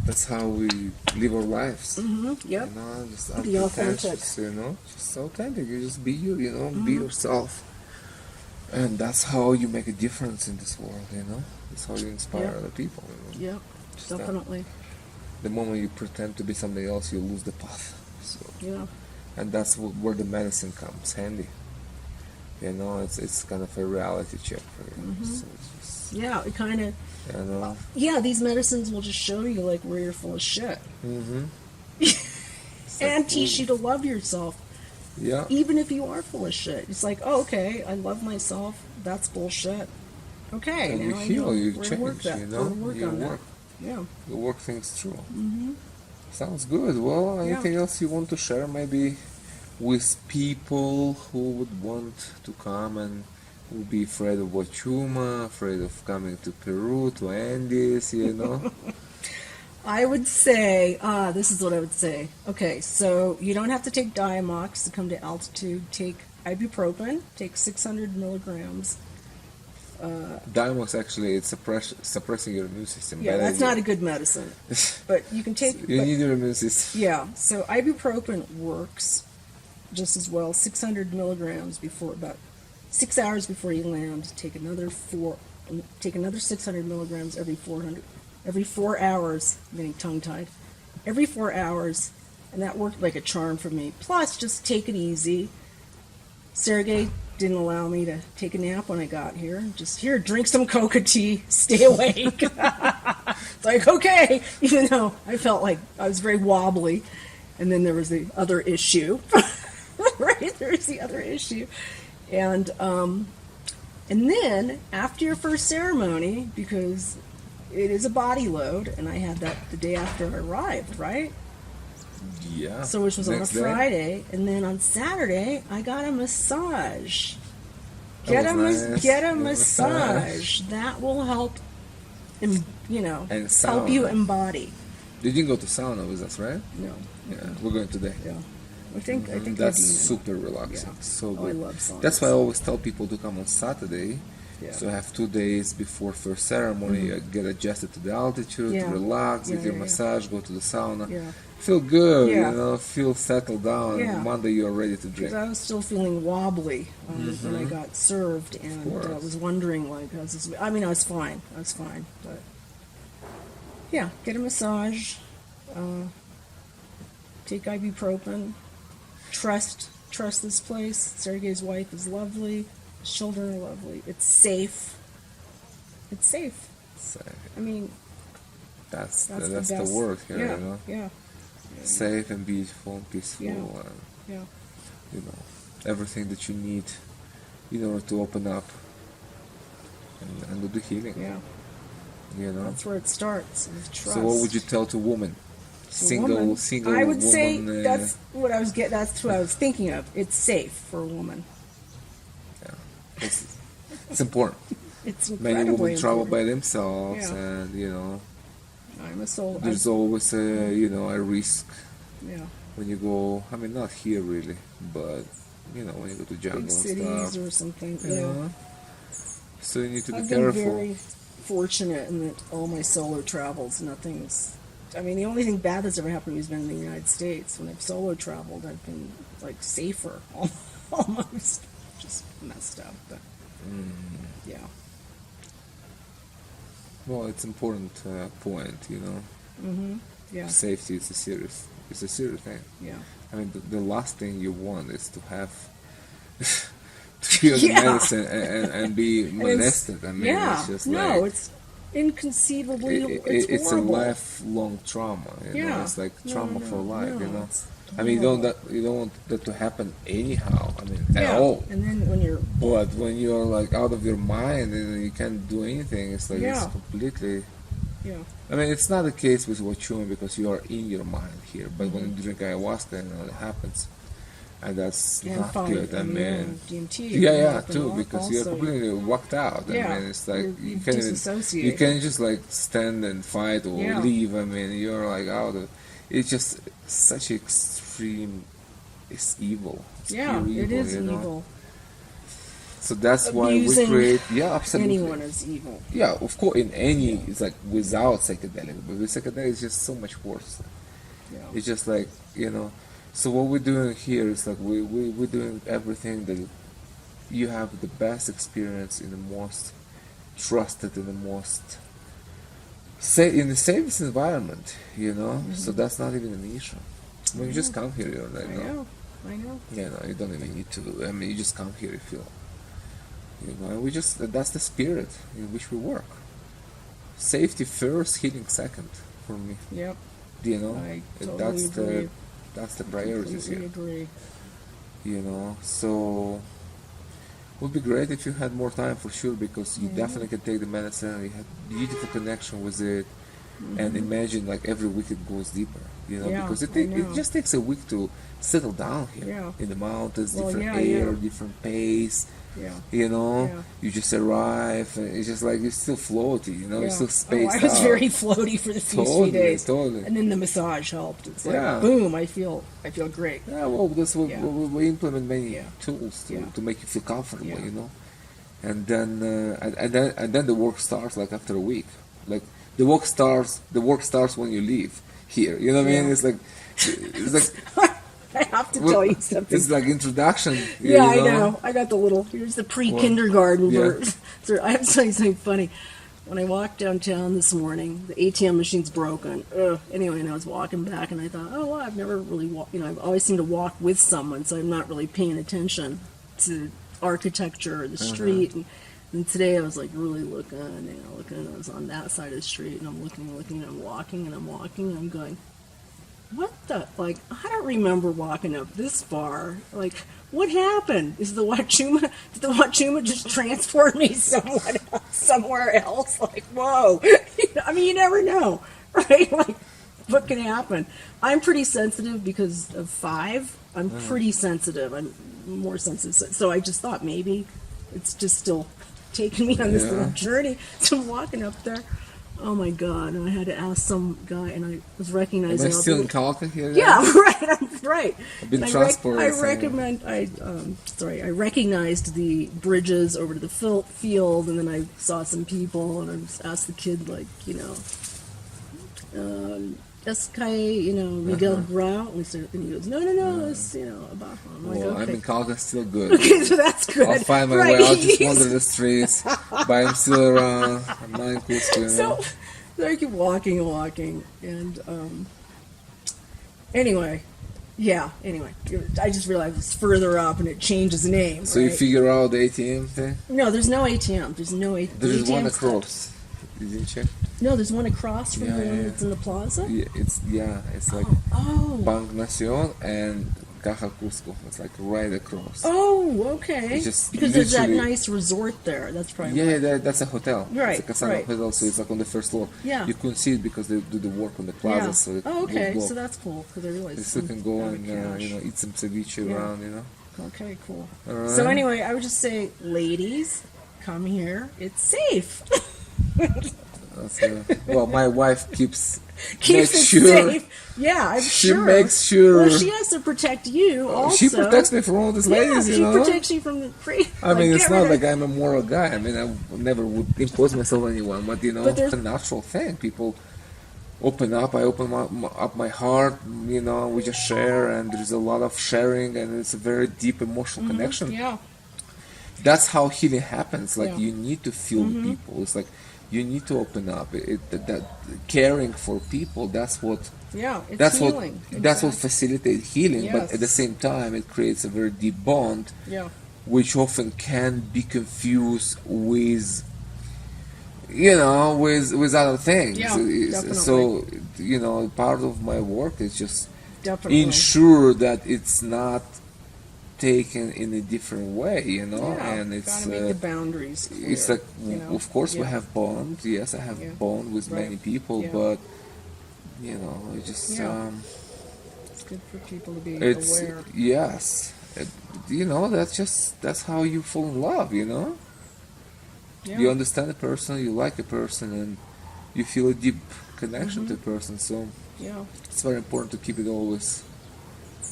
That's how we live our lives. Mm-hmm. Yep. Just be authentic. Just authentic. You just be you. Be yourself. And that's how you make a difference in this world. That's how you inspire other people. Yep. Definitely. The moment you pretend to be somebody else, you lose the path. So, and that's where the medicine comes handy. It's kind of a reality check for you. Mm-hmm. So it kind of. These medicines will just show you where you're full of shit. Mm-hmm. And teach you to love yourself. Yeah. Even if you are full of shit. It's like, okay, I love myself. That's bullshit. Okay. And now you heal, you change, You work things through. Mm-hmm. Sounds good. Well, anything else you want to share? Maybe with people who would want to come and would be afraid of Huachuma, afraid of coming to Peru, to Andes, you know? I would say, this is what I would say. Okay, so you don't have to take Diamox to come to altitude. Take ibuprofen, take 600 milligrams. Diamox actually, it's suppressing your immune system. Yeah, that's not a good medicine. But you can take... You need your immune system. Yeah, so ibuprofen works just as well. 600 milligrams before, about 6 hours before you land. Take another 600 milligrams every 4 hours. I'm getting tongue-tied. Every 4 hours, and that worked like a charm for me. Plus, just take it easy. Sergey didn't allow me to take a nap when I got here. Just here, drink some coca tea, stay awake. It's like, okay, even though I felt like I was very wobbly. And then there was the other issue. Right, there was the other issue. And then, after your first ceremony, because it is a body load, and I had that the day after I arrived, right? Yeah. So which was on a Next day. Friday, and then on Saturday I got a massage. That was nice. Get a Yeah, massage. That will help, And help you sauna. embody. You didn't go to sauna with us, right? No. Yeah, we're going today. Yeah. I think That's maybe, super relaxing. Yeah. So Oh, I good. love saunas. That's why I always tell people to come on Saturday. Yeah. So I have 2 days before first ceremony, get adjusted to the altitude, Yeah. relax, Yeah, get your yeah, yeah. massage, go to the sauna. Yeah. Feel good, Yeah. feel settled down. Yeah. Monday you're ready to drink. Because I was still feeling wobbly when I got served, and I course. was wondering, like, I was fine. But yeah, get a massage, take ibuprofen, trust this place. Sergey's wife is lovely, his children are lovely. It's safe. So, I mean, that's that's the best. word here, Yeah, yeah, Safe and beautiful and peaceful, Yeah. and yeah. everything that you need in order to open up and do the healing. Yeah, that's where it starts, with trust. So what would you tell to women? Single woman, I would woman, say that's what I was thinking of. It's safe for a woman. yeah. It's important. It's Many incredibly women travel important. by themselves, Yeah. and I'm a soul. there's always a risk Yeah, when you go. I mean, not here really, but when you go to jungle big and cities stuff. or something. Yeah. Yeah, So you need to be I've been careful. very fortunate in that all my solo travels, I mean, the only thing bad that's ever happened to me has been in the United States. When I've solo traveled, I've been like safer, almost. Just messed up, but yeah. Well, it's important point. Yeah, Safety is a serious thing. yeah. I mean, the last thing you want is to have to hear the Yeah. medicine and be molested. I mean, yeah, it's just no, like it's inconceivably, it's a horrible. lifelong trauma. Yeah. It's like No, trauma no, for life. no, it's I mean, horrible. you don't want that to happen anyhow. I mean, Yeah, at all. and then when you're But when you're like out of your mind and you can't do anything, it's like it's Yeah. completely. yeah. I mean, it's not the case with Huachuma because you are in your mind here. But when Mm-hmm. you drink ayahuasca, it happens, and that's And not fine, good. I mean, DMT. yeah, and too, because you're also- completely whacked out. Yeah, I mean, it's like you you can't even, disassociate. you can't just like stand and fight or Yeah. leave. I mean, you're like out of. It's just such extreme. It's evil. It's Yeah, pure it is you know? evil. So that's why we Abusing create. Yeah, absolutely. Anyone is evil. Yeah, of course. In any, it's like without psychedelic, but with psychedelic, it's just so much worse. Yeah. It's just like So what we're doing here is like we're doing everything that you have the best experience in the most trusted, in the most in the safest environment. So that's not even an issue. When you just come here, you're like, I know. you don't even need to. I mean, you just come here, you feel. And we that's the spirit in which we work. Safety first, healing second, for me. Yep. And I totally agree. that's the priorities Completely here. agree. So it would be great if you had more time for sure, because you definitely can take the medicine. You have beautiful connection with it. and imagine like every week it goes deeper, Yeah, because I it know. just takes a week to settle down here Yeah. in the mountains, Well, different yeah, air, yeah. different pace. Yeah. You Yeah. just arrive, and it's just like you're still floaty, you're Yeah. still Oh, spaced I was out. very floaty for the few Totally, days. totally. And then the massage helped. It's like, Yeah. boom, I feel great. Yeah, well, that's what Yeah. we implement many Yeah. tools to, Yeah. to make you feel comfortable, Yeah. and then and then the work starts like after a week. Like the work starts when you leave here. You know what I mean? Yeah. It's like I have to tell you something. it's like introduction. Yeah, I know. I got the little, here's the pre-kindergarten Yeah. version. So I have to tell you something funny. When I walked downtown this morning, the ATM machine's broken. Anyway, and I was walking back, and I thought, oh, well, I've never really walked, I've always seemed to walk with someone, so I'm not really paying attention to architecture or the street. And today I was like really looking, and I was on that side of the street, and I'm looking, and I'm walking, and I'm going, what the, like, I don't remember walking up this far. Like, what happened? Did the Huachuma just transport me somewhere else? Like, whoa. I mean, you never know, right? Like, what can happen? I'm pretty sensitive because of 5. I'm pretty sensitive. I'm more sensitive. So I just thought maybe it's just still taking me on this Yeah. little journey. So I'm walking up there. Oh my God! And I had to ask some guy, and I was Am recognizing. I still in Calca here? Yeah, right. I'm right. I've been And transported. I recommend. I recognized the bridges over to the field, and then I saw some people, and I just asked the kid, like, Eskai, Miguel Grau, and he goes, no, it's Abajo. I'm like, Well, okay. I'm in Calca, still good. Okay, so that's good. I'll find my Right. way. I'll just wander the streets, but I'm still around. I'm not in Cusco, So I keep walking, and anyway, I just realized it's further up and it changes name. So you right? figure out the ATM thing? No, there's no ATM. There's no ATM. There's one across. You didn't check? No, there's one across from Yeah, the one yeah. that's in the plaza. Yeah, it's like Oh. Bank Nacion and Caja Cusco. It's like right across. Oh, okay. It's just because there's that literally- nice resort there. That's probably Yeah, that's a hotel. Right, It's a Casano right. hotel, so it's like on the first floor. Yeah. You couldn't see it because they do the work on the plaza, yeah. so it Oh, okay. won't So block. that's cool because I realized You still can go out of and cash. eat some ceviche Yeah. around. Okay, cool. All right. So anyway, I would just say, ladies, come here. It's safe. That's, well, my wife keeps Keeps makes it sure safe. Yeah, I'm she sure. makes sure Well, she has to protect you. Also, she protects me from all these ladies. Yeah, she protects you from the free. I mean, it's not like I'm a moral guy. I mean, I never would impose myself on anyone, but But there's- it's a natural thing. People open up. I open up my heart. We just share, and there's a lot of sharing, and it's a very deep emotional connection. Yeah, That's how healing happens. Like Yeah. you need to feel people. It's like you need to open up. That caring for people. That's what. yeah. It's That's healing. what. That's what facilitates healing. But Yes. at the same time, it creates a very deep bond, Yeah, which often can be confused with with other things. Yeah, So part of my work is just definitely. ensure that it's not taken in a different way, Yeah, and it's gotta make the boundaries clear. it's like of course we Yeah. have bond. Yes, I have Yeah. bond with Right. many people, Yeah. but it just Yeah. It's good for people to be it's aware. yes. That's how you fall in love, Yeah. You understand a person, you like a person, and you feel a deep connection Mm-hmm. to a person. So Yeah. it's very important to keep it always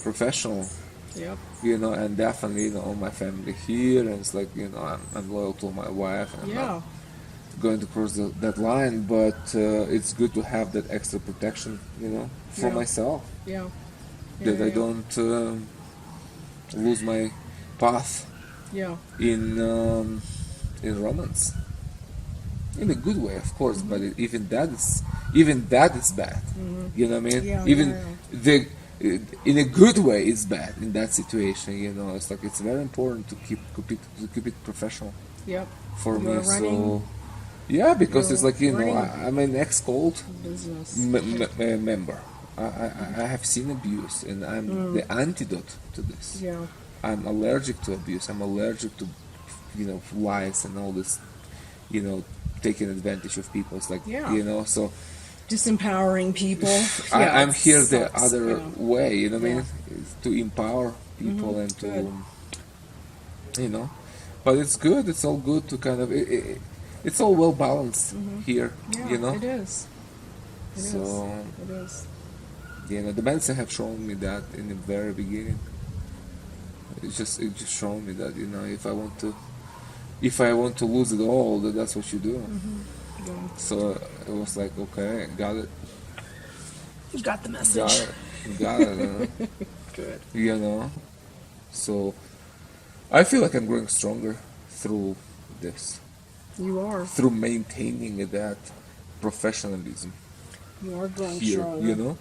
professional, Yep. and definitely, my family here, and it's like, I'm loyal to my wife, and I'm Yeah. not going to cross that line, but it's good to have that extra protection, for Yeah. myself, Yeah. that I yeah. don't lose my path Yeah. in romance. In a good way, of course, but even that is bad. You know what I mean? Yeah, Even yeah. in a good way, it's bad in that situation. It's like it's very important to keep it professional Yep. for You're me. running So yeah, because it's like running I'm an ex-cult business. member. I have seen abuse, and I'm the antidote to this. Yeah. I'm allergic to abuse. I'm allergic to, lies and all this, taking advantage of people. It's like, Yeah. so disempowering people. I'm it here the sucks, other way, you know what I mean? Yeah. Is to empower people and to, Good. you know, but it's good. It's all good to kind of. It's all well balanced here, Yeah, you know. it is. It is. So It is. you know, the medicine have shown me that in the very beginning. It just shown me that, you know, if I want to lose it all, that's what you do. Yeah. So it was like, okay, got it, You got the got message. it, got it. Good. You know, so I feel like I'm growing stronger through this, You are. through maintaining that professionalism You are growing here. stronger. You know,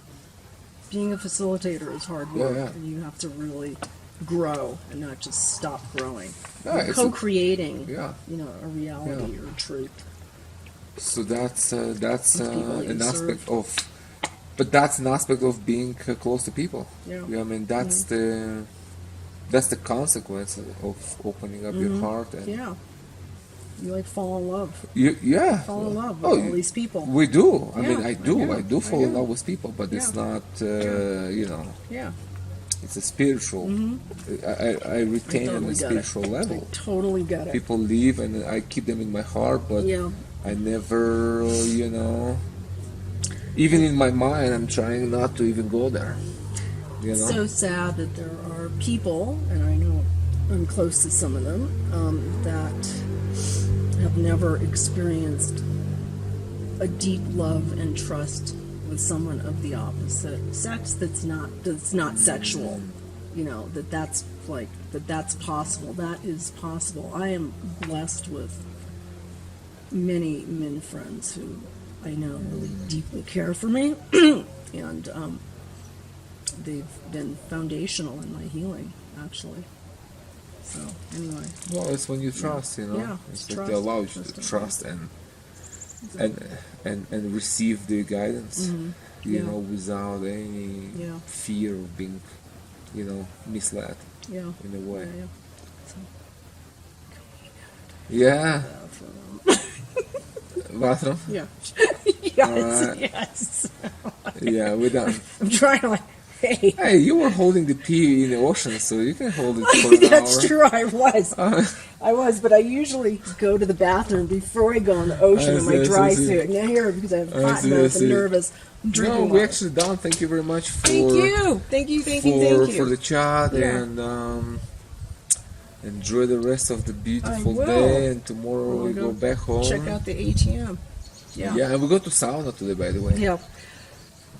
Being a facilitator is hard work, Yeah. and you have to really grow and not just stop growing. Yeah, You're it's a- co-creating, yeah. you know, a reality Yeah. or a truth. So that's With people that an you aspect serve. of, but that's an aspect of being close to people. Yeah. I mean, that's the consequence of opening up your heart and Yeah. You like fall in love. yeah, Fall in love with Oh, all these people. we do. I Yeah, mean, I I do fall in do. love with people, but it's Yeah. not, you know, Yeah. it's a spiritual. I retain on totally a get it. spiritual level. I totally get it. People leave, and I keep them in my heart, but Yeah. I never, you know, even in my mind, I'm trying not to even go there. You know, So sad that there are people, and I know I'm close to some of them, that have never experienced a deep love and trust with someone of the opposite sex that's not sexual. You know, that's possible. That is possible. I am blessed with many men friends who I know really deeply care for me, and they've been foundational in my healing, actually. So anyway, well, it's when you trust, you know, Yeah, it's it's like trust. they allow you Trust to and trust and receive the guidance, you Yeah. know, without any Yeah. fear of being, you know, misled yeah, in a way. yeah. So, Yeah, bathroom. yeah. yes, Alright. yes. Yeah, we're done. I'm trying to hey. Hey, you were holding the pee in the ocean, so you can hold it for an That's hour. true. I was, but I usually go to the bathroom before I go in the ocean in my dry suit. Now here, because I have hot mouth and nervous, I'm No, drinking we're water. actually done. Thank you very much for Thank you. for the chat, Yeah. and enjoy the rest of the beautiful will. day. And tomorrow We'll we go back home. Check out the ATM. Yeah, and we go to sauna today, by the way. Yeah.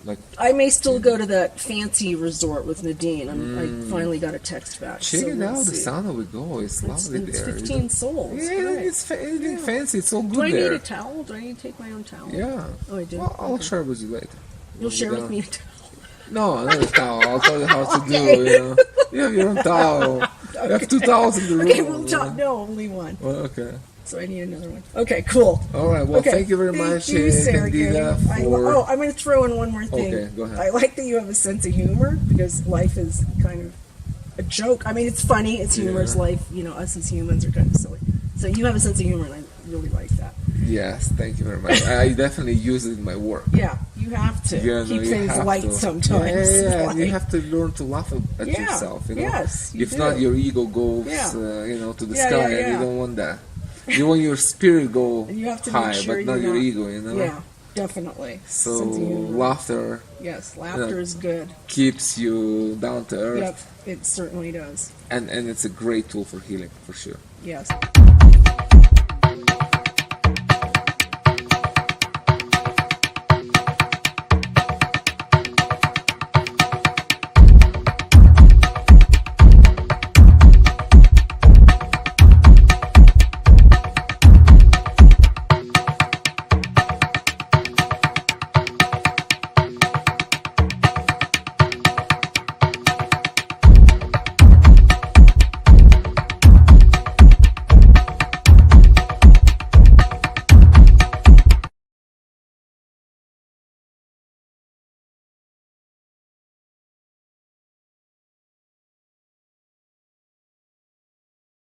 Like, I may still go to that fancy resort with Nadine. I finally got a text back. check so it we'll out. The see. sauna we go. It's lovely It's there. 15 souls. Yeah, Great. it's fancy. It's all Do good I there. need a towel? Do I need to take my own towel? Yeah. Oh, I do? Well, I'll Okay. share with you later. You'll share Yeah. with me a towel. No, not a towel. I'll tell you how to do. Okay. You know, you have your own towel. You have 2 towels in the room. Okay, we'll talk. No, only one. Well, okay. So I need another one. Okay, cool. All right. Well, Okay. thank you very much, you, Sergey. Candida, for. I'm going to throw in one more thing. Okay, go ahead. I like that you have a sense of humor because life is kind of a joke. I mean, it's funny, it's humorous. Yeah. Life, you know, us as humans are kind of silly. So you have a sense of humor, and I really like that. Yes, thank you very much. I definitely use it in my work. Yeah, you have to Yeah, keep you things have light to. sometimes. Yeah, Like- you have to learn to laugh at Yeah, yourself. You know, yes, you if not, do. your ego goes, Yeah. you know, to the Yeah, sky, yeah, and you yeah. don't want that. You want your spirit go And you have to make high, sure but not you're your not- ego. You know. Yeah, definitely. So Sense of humor. laughter Yes, laughter is good. keeps you down to earth, Yep, it certainly does. and it's a great tool for healing for sure. Yes.